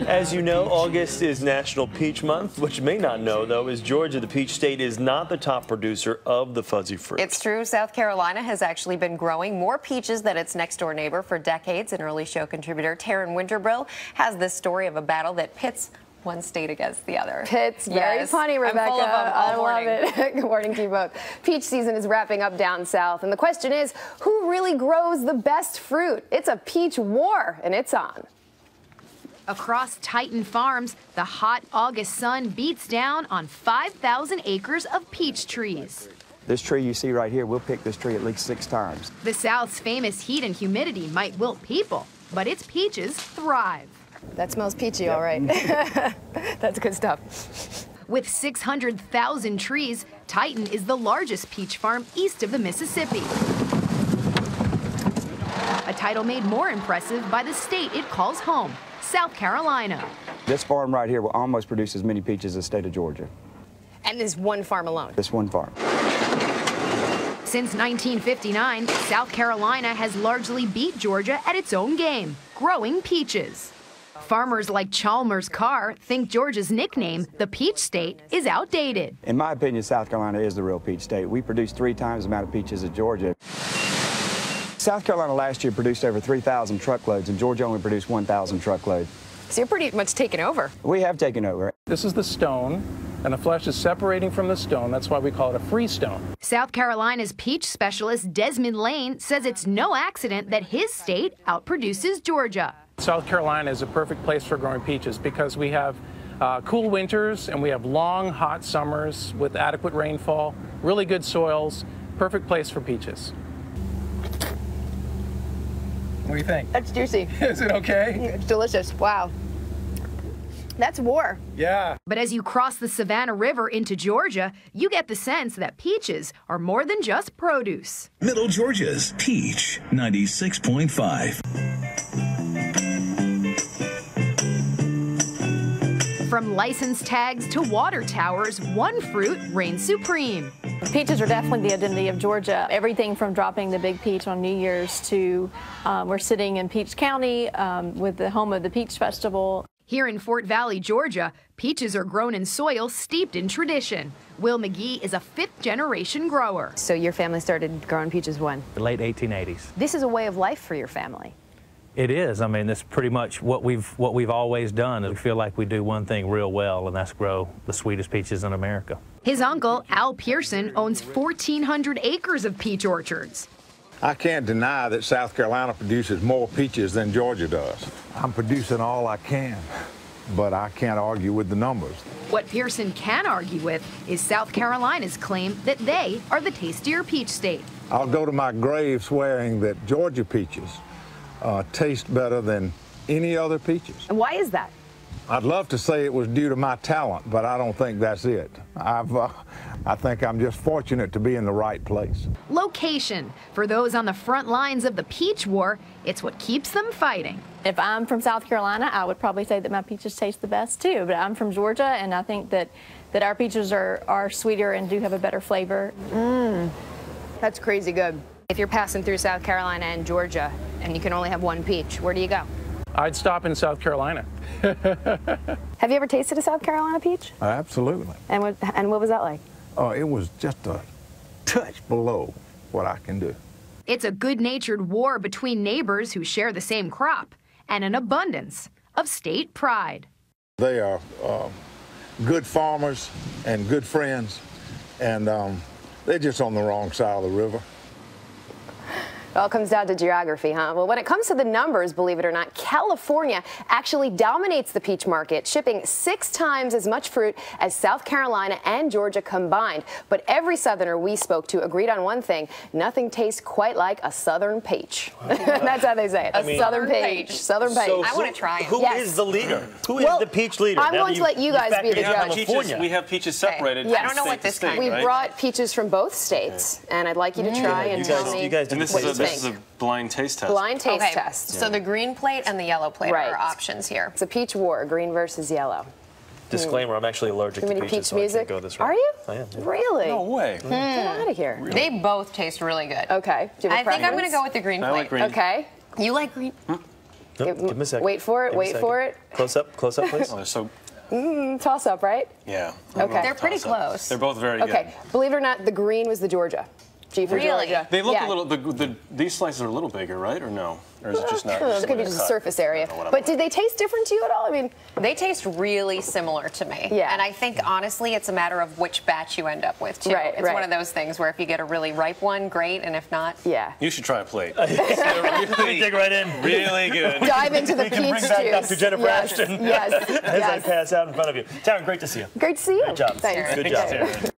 As you know, August is National Peach Month. What you may not know, though, is Georgia, the peach state, is not the top producer of the fuzzy fruit. It's true. South Carolina has actually been growing more peaches than its next-door neighbor for decades. An early show contributor, Taryn Winter Brill, has this story of a battle that pits one state against the other. It's very funny, Rebecca. I'm full of them all I love it. Good morning to you both. Peach season is wrapping up down south, and the question is, who really grows the best fruit? It's a peach war, and it's on. Across Titan Farms, the hot August sun beats down on 5,000 acres of peach trees. This tree you see right here, we'll pick this tree at least 6 times. The South's famous heat and humidity might wilt people, but its peaches thrive. That smells peachy, all right. That's good stuff. With 600,000 trees, Titan is the largest peach farm east of the Mississippi. A title made more impressive by the state it calls home, South Carolina. This farm right here will almost produce as many peaches as the state of Georgia. And this one farm alone? This one farm. Since 1959, South Carolina has largely beat Georgia at its own game, growing peaches. Farmers like Chalmers Carr think Georgia's nickname, the Peach State, is outdated. In my opinion, South Carolina is the real peach state. We produce 3 times the amount of peaches as Georgia. South Carolina last year produced over 3,000 truckloads, and Georgia only produced 1,000 truckloads. So you're pretty much taken over. We have taken over. This is the stone, and the flesh is separating from the stone. That's why we call it a free stone. South Carolina's peach specialist Desmond Lane says it's no accident that his state outproduces Georgia. South Carolina is a perfect place for growing peaches because we have cool winters and we have long, hot summers with adequate rainfall, really good soils, perfect place for peaches. What do you think? That's juicy. Is it okay? It's delicious. Wow. That's war. Yeah. But as you cross the Savannah River into Georgia, you get the sense that peaches are more than just produce. Middle Georgia's Peach 96.5. From license tags to water towers, one fruit reigns supreme. Peaches are definitely the identity of Georgia. Everything from dropping the big peach on New Year's to we're sitting in Peach County with the home of the Peach Festival. Here in Fort Valley, Georgia, peaches are grown in soil steeped in tradition. Will McGee is a 5th-generation grower. So your family started growing peaches when? The late 1880s. This is a way of life for your family. It is. I mean, that's pretty much what we've always done. We feel like we do one thing real well, and that's grow the sweetest peaches in America. His uncle, Al Pearson, owns 1,400 acres of peach orchards. I can't deny that South Carolina produces more peaches than Georgia does. I'm producing all I can, but I can't argue with the numbers. What Pearson can argue with is South Carolina's claim that they are the tastier peach state. I'll go to my grave swearing that Georgia peaches taste better than any other peaches. And why is that? I'd love to say it was due to my talent, but I don't think that's it. I think I'm just fortunate to be in the right place. Location. For those on the front lines of the peach war, it's what keeps them fighting. If I'm from South Carolina, I would probably say that my peaches taste the best too, but I'm from Georgia, and I think that our peaches are sweeter and do have a better flavor. That's crazy good. If you're passing through South Carolina and Georgia and you can only have one peach, where do you go? I'd stop in South Carolina. Have you ever tasted a South Carolina peach? Absolutely. And what was that like? It was just a touch below what I can do. It's a good-natured war between neighbors who share the same crop and an abundance of state pride. They are good farmers and good friends, and they're just on the wrong side of the river. It all comes down to geography, huh? Well, when it comes to the numbers, believe it or not, California actually dominates the peach market, shipping 6 times as much fruit as South Carolina and Georgia combined. But every Southerner we spoke to agreed on one thing: nothing tastes quite like a Southern peach. That's how they say it. A Southern peach. Southern peach. So, I want to try it. Who is the leader? Who is the peach leader? I'm going to let you guys be the judge. We have peaches separated. I don't know what this kind. We brought peaches from both states, and I'd like you to try and tell me what you think. This is a blind taste test. Blind taste test. So the green plate and the yellow plate are our options here. It's a peach war, green versus yellow. Disclaimer, I'm actually allergic to peaches, so I can't go this route. Are you? I am. Yeah. Really? No way. Get out of here. Really? They both taste really good. Okay. Do you have a I think I'm going to preference? go with the green plate. I like green. Okay. You like green? Nope, give him a second. Wait for it. Wait for it. Close up, please. Oh, they're so. Toss up, right? Yeah. Okay. They're pretty close. They're both very good. Okay. Believe it or not, the green was the Georgia. G for Really? Georgia. They look Yeah. a little. These slices are a little bigger, right? Or no? Or is it just not? It could be just a surface area. But did they taste different to you at all? I mean, they taste really similar to me. Yeah. And I think, honestly, it's a matter of which batch you end up with, too. Right, it's one of those things where if you get a really ripe one, great, and if not... Yeah. You should try a plate. Really dig right in. Really good. Dive into the You peach can bring back up to Jennifer yes. Ashton Yes. as I pass out in front of you. Taryn, great to see you. Great to see you. Great job. Thanks. Good job.